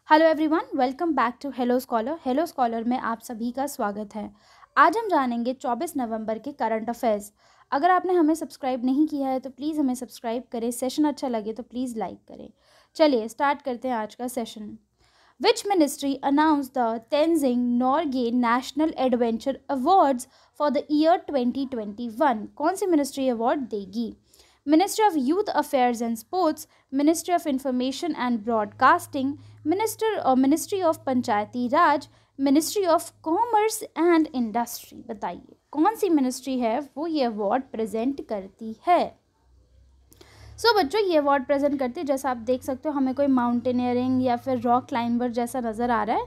Hello everyone, welcome back to Hello Scholar. Hello Scholar में आप सभी का स्वागत है। आज हम जानेंगे 24 नवंबर के करंट अफेयर्स। अगर आपने हमें सब्सक्राइब नहीं किया है तो प्लीज़ हमें सब्सक्राइब करें। सेशन अच्छा लगे तो प्लीज़ लाइक करें। चलिए स्टार्ट करते हैं आज का session. Which ministry announce the Tenzing Norgay national adventure awards for the year 2021? कौन सी मिनिस्ट्री अवार्ड देगी? Ministry of Youth Affairs and Sports, Ministry of Information and Broadcasting, Ministry of Panchayati Raj, Ministry of Commerce and Industry। बताइए कौन सी ministry है वो ये award present करती है। बच्चों ये अवार्ड प्रेजेंट करती है, जैसा आप देख सकते हो हमें कोई माउंटेनियरिंग या फिर रॉक क्लाइंबर जैसा नज़र आ रहा है।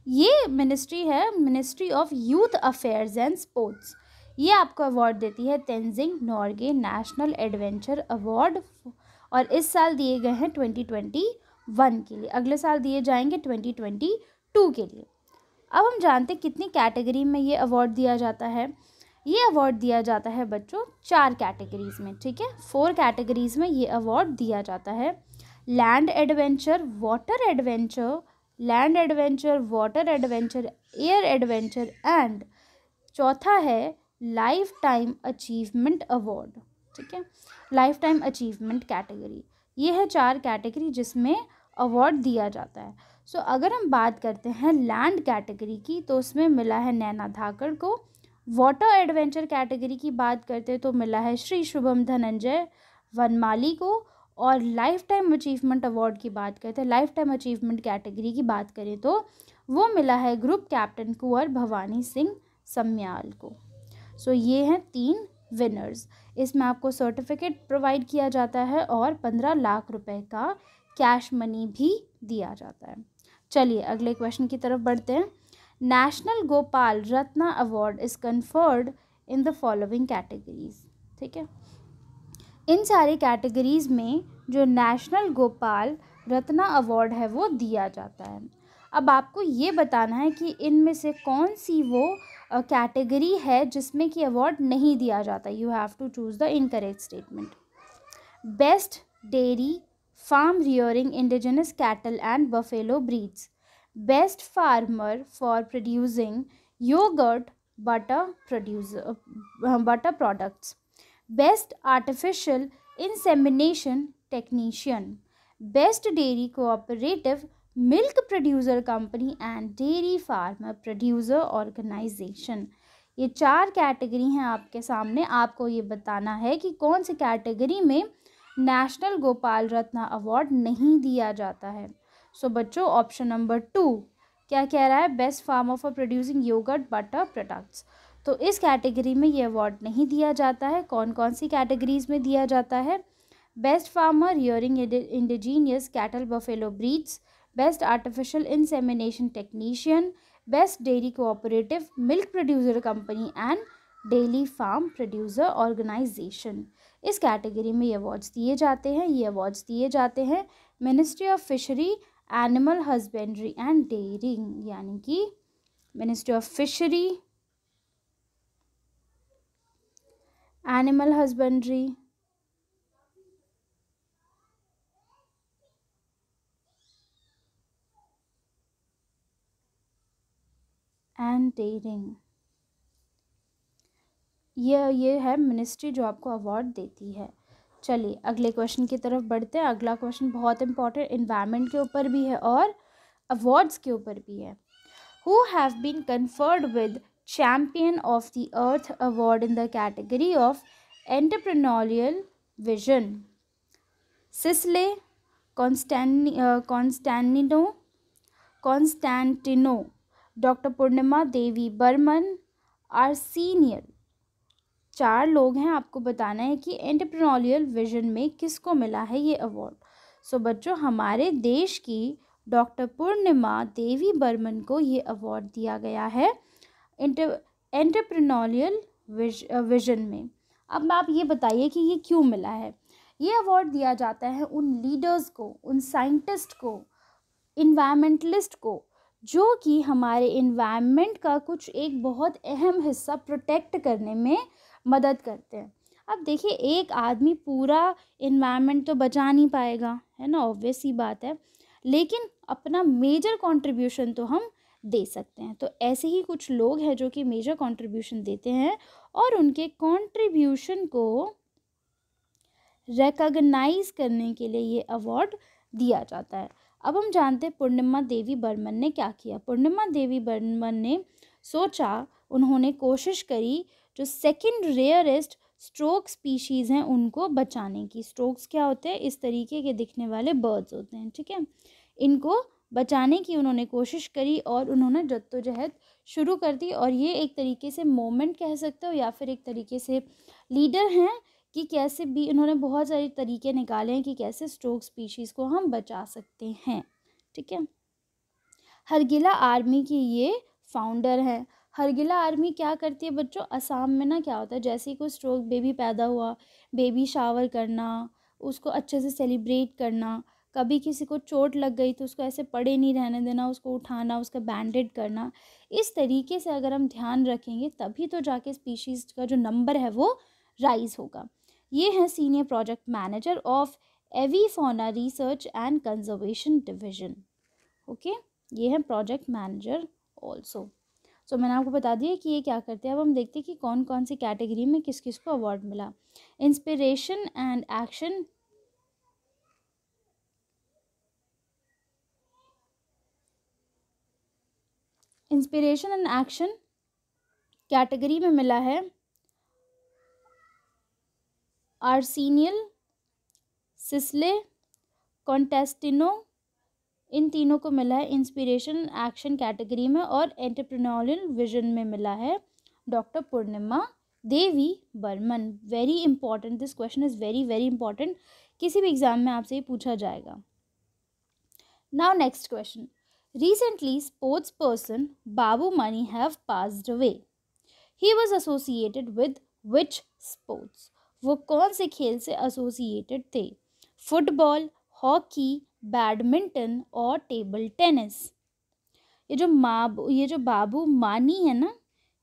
ये मिनिस्ट्री है ministry of youth affairs and sports. ये आपको अवार्ड देती है Tenzing Norgay national adventure award, और इस साल दिए गए हैं 2021 के लिए। अगले साल दिए जाएंगे 2022 के लिए। अब हम जानते हैं कितनी कैटेगरी में ये अवार्ड दिया जाता है। ये अवार्ड दिया जाता है बच्चों 4 कैटेगरीज में, ठीक है। 4 कैटेगरीज में ये अवार्ड दिया जाता है। Land adventure, water adventure, land adventure, water adventure, air adventure and चौथा है लाइफ टाइम अचीवमेंट अवार्ड, ठीक है। लाइफ टाइम अचीवमेंट कैटेगरी, ये है 4 कैटेगरी जिसमें अवार्ड दिया जाता है। अगर हम बात करते हैं लैंड कैटेगरी की तो उसमें मिला है नैना धाकड़ को। वाटर एडवेंचर कैटेगरी की बात करते हैं तो मिला है श्री शुभम धनंजय वनमाली को। और लाइफ टाइम अचीवमेंट अवार्ड की बात करते हैं, लाइफ टाइम अचीवमेंट कैटेगरी की बात करें तो वो मिला है ग्रुप कैप्टन कुंवर भवानी सिंह सम्याल को। ये हैं 3 विनर्स। इसमें आपको सर्टिफिकेट प्रोवाइड किया जाता है और 15 लाख रुपए का कैश मनी भी दिया जाता है। चलिए अगले क्वेश्चन की तरफ बढ़ते हैं। National Gopal Ratna award is conferred in the following categories, ठीक है। इन सारी कैटेगरीज में जो नेशनल गोपाल रत्ना अवार्ड है वो दिया जाता है। अब आपको ये बताना है कि इनमें से कौन सी वो कैटेगरी है जिसमें कि अवार्ड नहीं दिया जाता। You have to choose the incorrect statement. Best dairy farm rearing indigenous cattle and buffalo breeds, best farmer for producing yogurt butter products, best artificial insemination technician, best dairy cooperative milk producer company and dairy farmer producer organisation. ये 4 category हैं आपके सामने। आपको ये बताना है कि कौन सी कैटेगरी में नेशनल गोपाल रत्ना अवार्ड नहीं दिया जाता है। बच्चों ऑप्शन नंबर 2 क्या कह रहा है? Best farmer for producing yogurt butter products. तो इस कैटेगरी में ये अवार्ड नहीं दिया जाता है। कौन कौन सी कैटेगरीज में दिया जाता है? Best farmer rearing indigenous cattle buffalo breeds, best artificial insemination technician, best dairy cooperative milk producer company and dairy farm producer organisation. इस कैटेगरी में ये अवार्ड्स दिए जाते हैं। ये अवार्ड्स दिए जाते हैं ministry of fishery, animal husbandry and dairying, यानी कि ministry of fishery, animal husbandry and dairying. ये है मिनिस्ट्री जो आपको अवार्ड देती है। चलिए अगले क्वेश्चन की तरफ बढ़ते हैं। अगला क्वेश्चन बहुत इंपॉर्टेंट, एनवायरनमेंट के ऊपर भी है और अवार्ड्स के ऊपर भी है। Who have been conferred with champion of the Earth award in the category of entrepreneurial vision? Sisley, Constantino, doctor Purnima Devi Barman, आर्सीनियल। 4 लोग हैं। आपको बताना है कि एंटरप्रेन्योरियल विजन में किसको मिला है ये अवार्ड। बच्चों हमारे देश की डॉक्टर पूर्णिमा देवी बर्मन को ये अवार्ड दिया गया है एंटरप्रेन्योरियल विजन में। अब आप ये बताइए कि ये क्यों मिला है। ये अवार्ड दिया जाता है उन लीडर्स को, उन साइंटिस्ट को, इन्वायरमेंटलिस्ट को जो कि हमारे इन्वायरमेंट का कुछ एक बहुत अहम हिस्सा प्रोटेक्ट करने में मदद करते हैं। अब देखिए एक आदमी पूरा इन्वायरमेंट तो बचा नहीं पाएगा, है ना, ऑब्वियस सी बात है। लेकिन अपना मेजर कंट्रीब्यूशन तो हम दे सकते हैं। तो ऐसे ही कुछ लोग हैं जो कि मेजर कंट्रीब्यूशन देते हैं और उनके कंट्रीब्यूशन को रिकॉग्नाइज करने के लिए ये अवार्ड दिया जाता है। अब हम जानते हैं पूर्णिमा देवी बर्मन ने क्या किया। पूर्णिमा देवी बर्मन ने सोचा, उन्होंने कोशिश करी जो सेकंड रेयरेस्ट स्ट्रोक स्पीशीज़ हैं उनको बचाने की। स्ट्रोक्स क्या होते हैं? इस तरीके के दिखने वाले बर्ड्स होते हैं, ठीक है। इनको बचाने की उन्होंने कोशिश करी और उन्होंने जद्दोजहद शुरू कर दी। और ये एक तरीके से मोमेंट कह सकते हो या फिर एक तरीके से लीडर हैं कि कैसे भी उन्होंने बहुत सारे तरीके निकाले हैं कि कैसे स्ट्रोक स्पीशीज़ को हम बचा सकते हैं, ठीक है। हरगिला आर्मी की ये फाउंडर है। हरगिला आर्मी क्या करती है बच्चों? असम में ना क्या होता है, जैसे ही कोई स्ट्रोक बेबी पैदा हुआ, बेबी शावर करना, उसको अच्छे से सेलिब्रेट करना, कभी किसी को चोट लग गई तो उसको ऐसे पड़े नहीं रहने देना, उसको उठाना, उसका बैंडेड करना। इस तरीके से अगर हम ध्यान रखेंगे तभी तो जाके स्पीशीज़ का जो नंबर है वो राइज होगा। ये हैं senior project manager of avifauna research and conservation division, okay. ये है प्रोजेक्ट मैनेजर ऑल्सो। सो मैंने आपको बता दिया कि ये क्या करते हैं। अब हम देखते हैं कि कौन कौन सी कैटेगरी में किस किस को अवार्ड मिला। Inspiration and action, inspiration and action category में मिला है आर्सेनियल, सिसले, कॉन्टेस्टिनो, इन तीनों को मिला है इंस्पिरेशन एक्शन कैटेगरी में। और एंटरप्रेन्योरियल विजन में मिला है doctor Purnima Devi Barman. Very important, this question is very very important, किसी भी एग्जाम में आपसे ये पूछा जाएगा। Now next question, recently sports person Babu Mani have passed away, he was associated with which sports? वो कौन से खेल से एसोसिएटेड थे? फुटबॉल, हॉकी, बैडमिंटन और टेबल टेनिस। ये जो बाबू मानी है ना,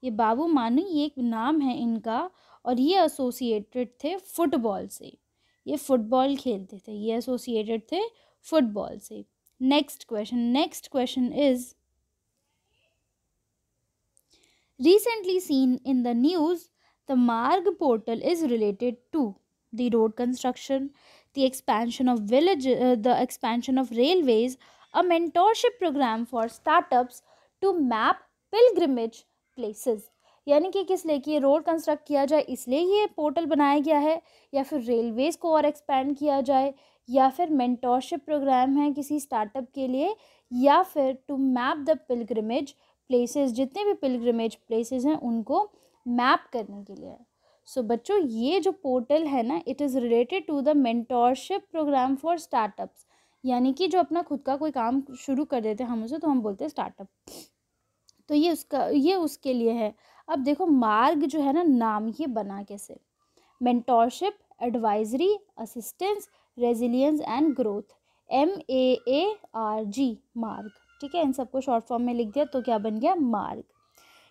ये बाबू मानी, ये एक नाम है इनका, और ये एसोसिएटेड थे फुटबॉल से। ये फुटबॉल खेलते थे, ये एसोसिएटेड थे फुटबॉल से। Next question is, recently seen in the news, the Marg portal is related to the road construction, the expansion of the expansion of railways, a mentorship program for startups to map pilgrimage places। यानी कि किस लिए कि road construct किया जाए इसलिए ये portal बनाया गया है, या फिर रेलवेज़ को और एक्सपेंड किया जाए, या फिर मेंटोरशिप प्रोग्राम है किसी स्टार्टअप के लिए, या फिर to map the pilgrimage places, जितने भी पिलग्रिमेज प्लेसेस हैं उनको मैप करने के लिए। सो बच्चों ये जो पोर्टल है ना, it is related to the mentorship program for startups, यानी कि जो अपना खुद का कोई काम शुरू कर देते हैं हम उसे, तो हम बोलते हैं स्टार्टअप। तो ये उसके लिए है। अब देखो मार्ग जो है ना नाम, ये बना कैसे? Mentorship, advisory, assistance, resilience and growth, MAARG, मार्ग, ठीक है। इन सबको शॉर्ट फॉर्म में लिख दिया तो क्या बन गया? मार्ग।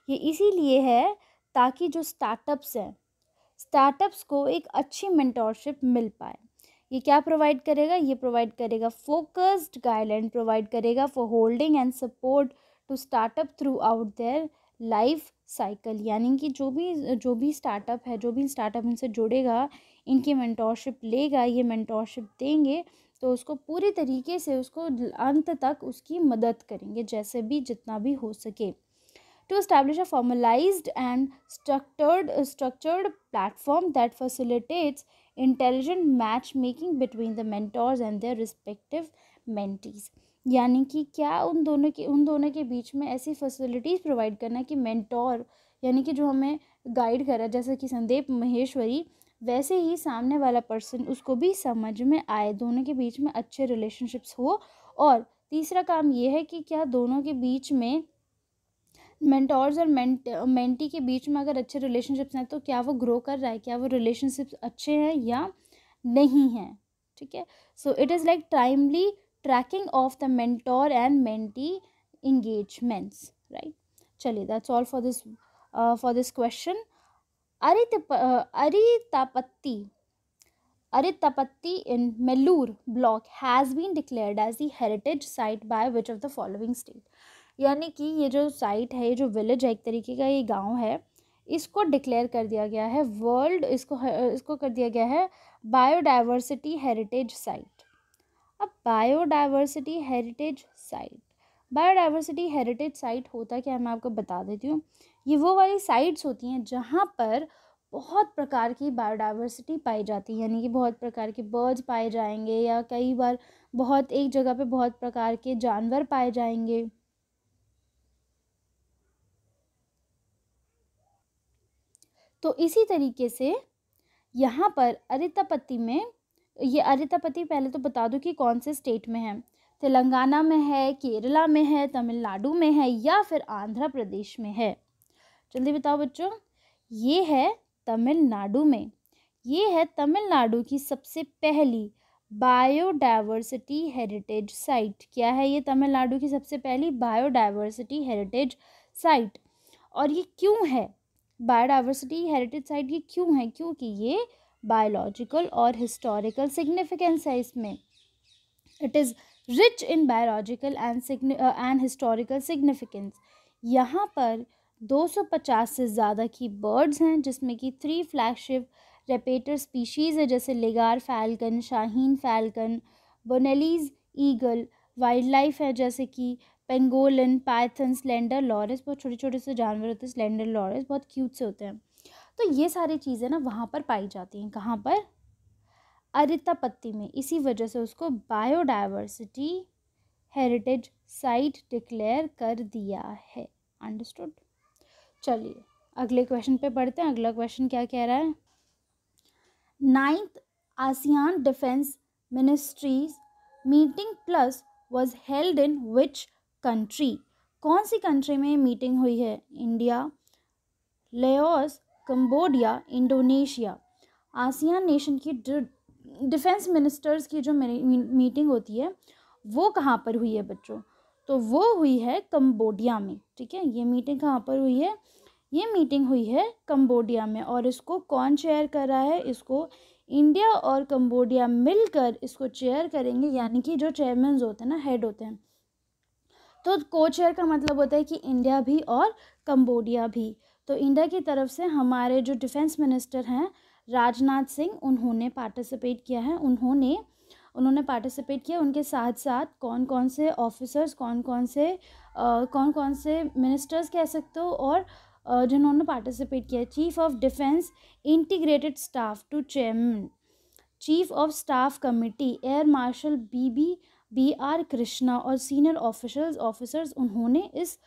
ये इसीलिए है ताकि जो स्टार्टअप्स हैं, स्टार्टअप्स को एक अच्छी मेंटोरशिप मिल पाए। ये क्या प्रोवाइड करेगा? ये प्रोवाइड करेगा फोकस्ड गाइडलाइन, प्रोवाइड करेगा for holding and support to startup throughout their life cycle. यानी कि जो भी स्टार्टअप है, जो भी स्टार्टअप इनसे जुड़ेगा, इनकी मेंटोरशिप लेगा, ये मेंटोरशिप देंगे तो उसको पूरी तरीके से उसको अंत तक उसकी मदद करेंगे, जैसे भी जितना भी हो सके। To establish a formalized and structured platform that facilitates intelligent matchmaking between the mentors and their respective mentees। यानी कि क्या उन दोनों के बीच में ऐसी फैसिलिटीज़ प्रोवाइड करना कि मेंटोर यानी कि जो हमें गाइड कर रहा है, जैसे कि संदीप महेश्वरी, वैसे ही सामने वाला पर्सन उसको भी समझ में आए, दोनों के बीच में अच्छे रिलेशनशिप्स हो। और तीसरा काम ये है कि क्या दोनों के बीच में, मेंटोर्स और मेंटी के बीच में अगर अच्छे रिलेशनशिप्स हैं तो क्या वो ग्रो कर रहा है, क्या वो रिलेशनशिप्स अच्छे हैं या नहीं हैं, ठीक है। So it is like timely tracking of the mentor and mentee engagements, right. चलिए, that's all for this question. Arittapatti Arittapatti in Mellur block has been declared as the heritage site by which of the following state? यानी कि ये जो site है, ये जो village है, एक तरीके का ये गांव है, इसको डिक्लेयर कर दिया गया है वर्ल्ड, इसको कर दिया गया है बायोडाइवर्सिटी हेरिटेज साइट। अब बायोडाइवर्सिटी हेरिटेज साइट होता क्या है, मैं आपको बता देती हूँ। ये वो वाली साइट्स होती हैं जहाँ पर बहुत प्रकार की बायोडाइवर्सिटी पाई जाती है, यानी कि बहुत प्रकार के बर्ड्स पाए जाएंगे, या कई बार बहुत एक जगह पे बहुत प्रकार के जानवर पाए जाएंगे। तो इसी तरीके से यहाँ पर अरित्तापत्ति में, ये अरित्तापत्ति पहले तो बता दूं कि कौन से स्टेट में है, तेलंगाना में है, केरला में है, तमिलनाडु में है, या फिर आंध्र प्रदेश में है। जल्दी बताओ बच्चों। ये है तमिलनाडु में। ये है तमिलनाडु की सबसे पहली बायोडाइवर्सिटी हेरिटेज साइट। क्या है ये? तमिलनाडु की सबसे पहली बायोडाइवर्सिटी हेरिटेज साइट। और ये क्यों है बायोडाइवर्सिटी हेरिटेज साइट? ये क्यों है? क्योंकि ये बायोलॉजिकल और हिस्टोरिकल सिग्निफिकेंस है इसमें। It is rich in biological and historical significance. यहाँ पर 250 से ज़्यादा की बर्ड्स हैं, जिसमें कि 3 फ्लैगशिप रेपेटर स्पीशीज़ है, जैसे laggar falcon, shaheen falcon, Bonelli's eagle. Wildlife है जैसे कि पेंगोलिन, पाइथन, स्लेंडर लॉरेस, बहुत छोटे छोटे से जानवर होते हैं, स्लेंडर लॉरेस बहुत क्यूट से होते हैं। तो ये सारी चीज़ें ना वहाँ पर पाई जाती हैं। कहाँ पर? अरित्तापत्ति में। इसी वजह से उसको बायोडाइवर्सिटी हेरिटेज साइट डिक्लेयर कर दिया है। अंडरस्टूड? चलिए अगले क्वेश्चन पे पढ़ते हैं। अगला क्वेश्चन क्या कह रहा है? 9th ASEAN defence ministries meeting plus was held in which country? कौन सी कंट्री में मीटिंग हुई है? India, Laos, Cambodia, Indonesia. ASEAN nation की डिफेंस मिनिस्टर्स की जो मीटिंग होती है वो कहाँ पर हुई है बच्चों? तो वो हुई है कंबोडिया में। ठीक है, ये मीटिंग कहाँ पर हुई है? ये मीटिंग हुई है कंबोडिया में। और इसको कौन चेयर कर रहा है? इसको इंडिया और कंबोडिया मिलकर इसको चेयर करेंगे, यानी कि जो चेयरमैन होते हैं ना, हेड होते हैं। तो को चेयर का मतलब होता है कि इंडिया भी और कंबोडिया भी। तो इंडिया की तरफ से हमारे जो डिफेंस मिनिस्टर हैं राजनाथ सिंह, उन्होंने पार्टिसिपेट किया है। उन्होंने पार्टिसिपेट किया। उनके साथ साथ कौन कौन से ऑफिसर्स, कौन कौन से मिनिस्टर्स कह सकते हो, और जिन्होंने पार्टिसिपेट किया। Chief of defence integrated staff to chairman, chief of staff committee air marshal B R Krishna, और सीनियर ऑफिसर्स उन्होंने इस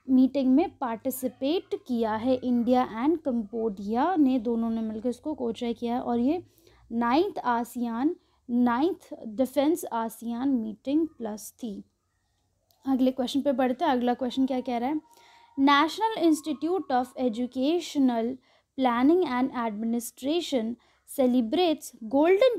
मीटिंग में पार्टिसिपेट किया है। इंडिया एंड कंबोडिया ने दोनों ने मिलकर इसको को-चेयर किया है। और ये 9th defence ASEAN meeting plus थी। अगले क्वेश्चन पे बढ़ते हैं। अगला क्वेश्चन क्या कह रहा है? National institute of educational planning and administration celebrates golden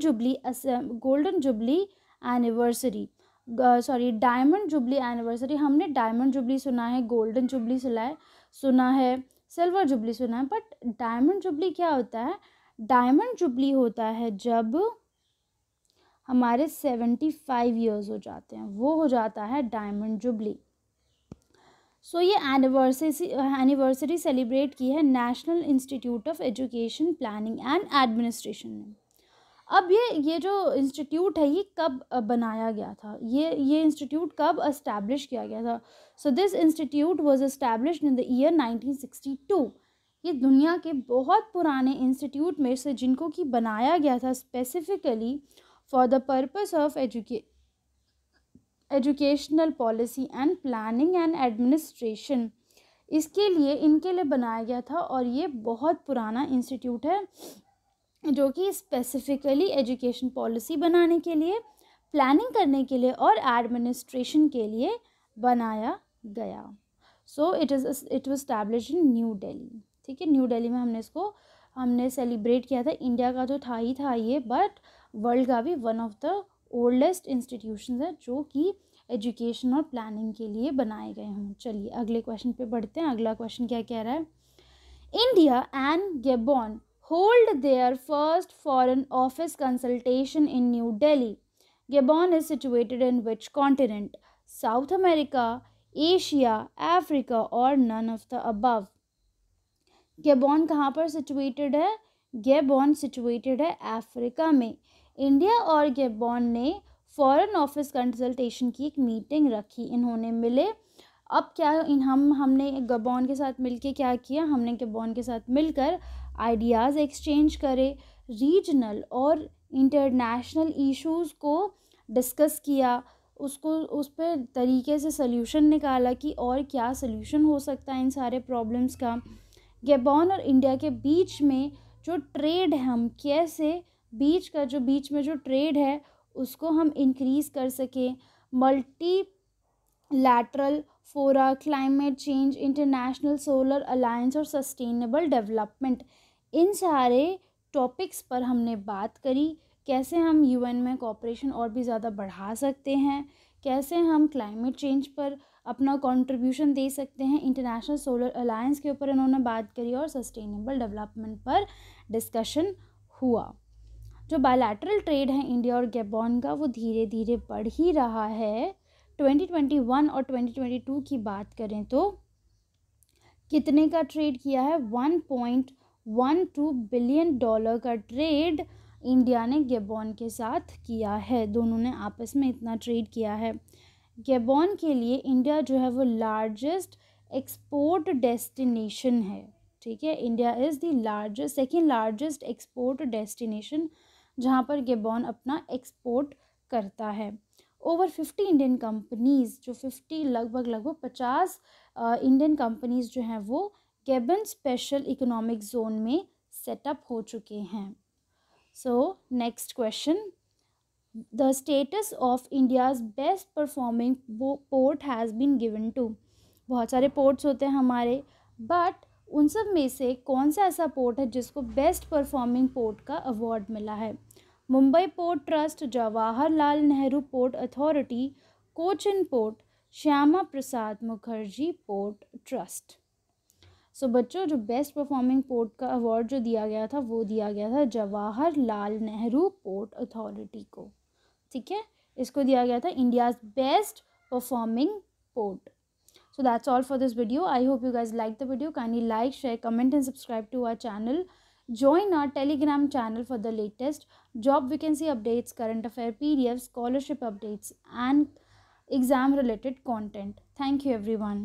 jubilee anniversary, diamond jubilee anniversary. हमने डायमंड जुबली सुना है, गोल्डन जुबली सुना है, सिल्वर जुबली सुना है, बट डायमंड जुबली क्या होता है? डायमंड जुबली होता है जब हमारे 75 ईयर्स हो जाते हैं, वो हो जाता है डायमंड जुबली। सो ये एनिवर्सरी सेलिब्रेट की है national institute of education planning and administration ने। अब ये जो इंस्टीट्यूट है ये कब बनाया गया था? ये इंस्टीट्यूट कब एस्टैब्लिश किया गया था? So this institute was established in the year 1962। ये दुनिया के बहुत पुराने इंस्टीट्यूट में से जिनको कि बनाया गया था specifically for the purpose of educational policy and planning and administration. इनके लिए बनाया गया था। और ये बहुत पुराना इंस्टीट्यूट है जो कि स्पेसिफिकली एजुकेशन पॉलिसी बनाने के लिए, प्लानिंग करने के लिए और एडमिनिस्ट्रेशन के लिए बनाया गया। So it was established in new Delhi. ठीक है, न्यू दिल्ली में हमने सेलिब्रेट किया था। इंडिया का तो था ये, बट वर्ल्ड का भी one of the oldest institution है जो कि एजुकेशन और प्लानिंग के लिए बनाए गए हों। चलिए अगले क्वेश्चन पे बढ़ते हैं। अगला क्वेश्चन क्या कह रहा है? India and Gabon hold their first Foreign Office consultation in New Delhi. Gabon is situated in which continent? South America, Asia, Africa or none of the above? Gabon कहाँ पर सिचुएटेड है? गैबॉन सिचुएटेड है Africa में। India और Gabon ने foreign office consultation की एक meeting रखी, इन्होंने मिले। अब क्या हमने गैबॉन के साथ मिलके क्या किया? हमने गैबॉन के साथ मिलकर आइडियाज़ एक्सचेंज करे, रीजनल और इंटरनेशनल इश्यूज़ को डिस्कस किया, उसको उस पर तरीके से सल्यूशन निकाला कि और क्या सल्यूशन हो सकता है इन सारे प्रॉब्लम्स का। गैबॉन और इंडिया के बीच में जो ट्रेड है, हम कैसे बीच में जो ट्रेड है उसको हम इंक्रीज़ कर सकें। मल्टी लैटरल फोरा, climate change, international solar alliance और सस्टेनेबल डेवलपमेंट, इन सारे टॉपिक्स पर हमने बात करी। कैसे हम यूएन में कोऑपरेशन और भी ज़्यादा बढ़ा सकते हैं, कैसे हम क्लाइमेट चेंज पर अपना कंट्रीब्यूशन दे सकते हैं। इंटरनेशनल सोलर अलायंस के ऊपर इन्होंने बात करी और सस्टेनेबल डेवलपमेंट पर डिस्कशन हुआ। जो बायलैटरल ट्रेड है इंडिया और गैबॉन का, वो धीरे धीरे बढ़ ही रहा है। 2021 और 2022 की बात करें तो कितने का ट्रेड किया है? $1.12 बिलियन का ट्रेड इंडिया ने गैबॉन के साथ किया है। दोनों ने आपस में इतना ट्रेड किया है। गैबॉन के लिए इंडिया जो है वो लार्जेस्ट एक्सपोर्ट डेस्टिनेशन है। ठीक है, India is the second largest export destination, जहाँ पर गैबॉन अपना एक्सपोर्ट करता है। ओवर 50 इंडियन कंपनीज़, जो 50 लगभग 50 इंडियन कंपनीज़ जो हैं वो गैबन स्पेशल इकोनॉमिक जोन में सेटअप हो चुके हैं। So next question, the status of India's best performing port has been given to. बहुत सारे पोर्ट्स होते हैं हमारे, बट उन सब में से कौन सा ऐसा पोर्ट है जिसको बेस्ट परफॉर्मिंग पोर्ट का अवार्ड मिला है? Mumbai Port Trust, Jawaharlal Nehru Port Authority, Cochin Port, Shyama Prasad Mukherjee Port Trust. So बच्चों, जो बेस्ट परफॉर्मिंग पोर्ट का अवार्ड जो दिया गया था वो दिया गया था जवाहरलाल नेहरू पोर्ट अथॉरिटी को। ठीक है, इसको दिया गया था India's best performing port. So that's all for this video. I hope you guys liked the video. Kindly like, share, comment and subscribe to our channel. Join our Telegram channel for the latest job vacancy updates, current affair PDFs, scholarship updates and exam related content. Thank you everyone.